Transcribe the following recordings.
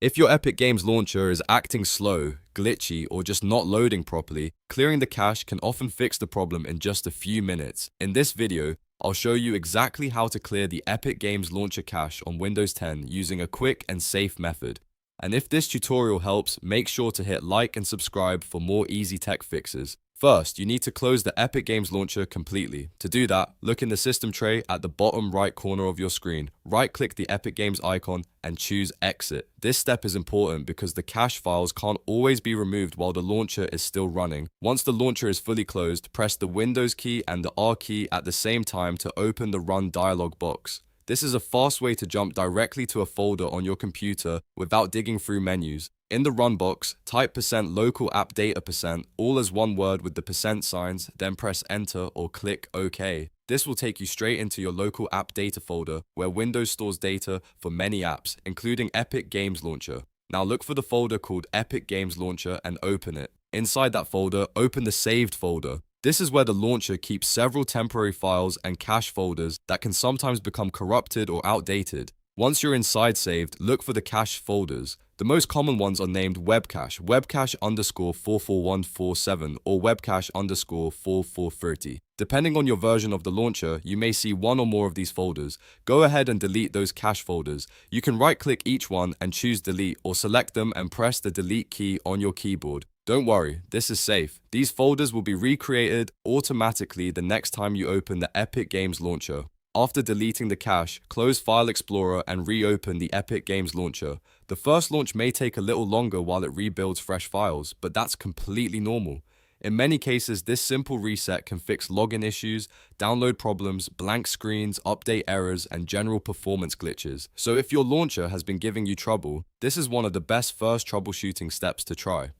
If your Epic Games Launcher is acting slow, glitchy, or just not loading properly, clearing the cache can often fix the problem in just a few minutes. In this video, I'll show you exactly how to clear the Epic Games Launcher cache on Windows 10 using a quick and safe method. And if this tutorial helps, make sure to hit like and subscribe for more easy tech fixes. First, you need to close the Epic Games Launcher completely. To do that, look in the system tray at the bottom right corner of your screen. Right-click the Epic Games icon and choose Exit. This step is important because the cache files can't always be removed while the launcher is still running. Once the launcher is fully closed, press the Windows key and the R key at the same time to open the Run dialog box. This is a fast way to jump directly to a folder on your computer without digging through menus. In the Run box, type %Local AppData%, all as one word with the %signs, then press Enter or click OK. This will take you straight into your Local AppData folder, where Windows stores data for many apps, including Epic Games Launcher. Now look for the folder called Epic Games Launcher and open it. Inside that folder, open the Saved folder. This is where the launcher keeps several temporary files and cache folders that can sometimes become corrupted or outdated. Once you're inside Saved, look for the cache folders. The most common ones are named Webcache, Webcache_44147, or Webcache_4430. Depending on your version of the launcher, you may see one or more of these folders. Go ahead and delete those cache folders. You can right-click each one and choose Delete, or select them and press the Delete key on your keyboard. Don't worry, this is safe. These folders will be recreated automatically the next time you open the Epic Games Launcher. After deleting the cache, close File Explorer and reopen the Epic Games Launcher. The first launch may take a little longer while it rebuilds fresh files, but that's completely normal. In many cases, this simple reset can fix login issues, download problems, blank screens, update errors, and general performance glitches. So if your launcher has been giving you trouble, this is one of the best first troubleshooting steps to try.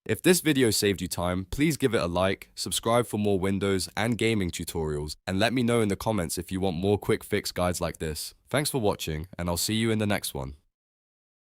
If this video saved you time, please give it a like, subscribe for more Windows and gaming tutorials, and let me know in the comments if you want more quick fix guides like this. Thanks for watching, and I'll see you in the next one.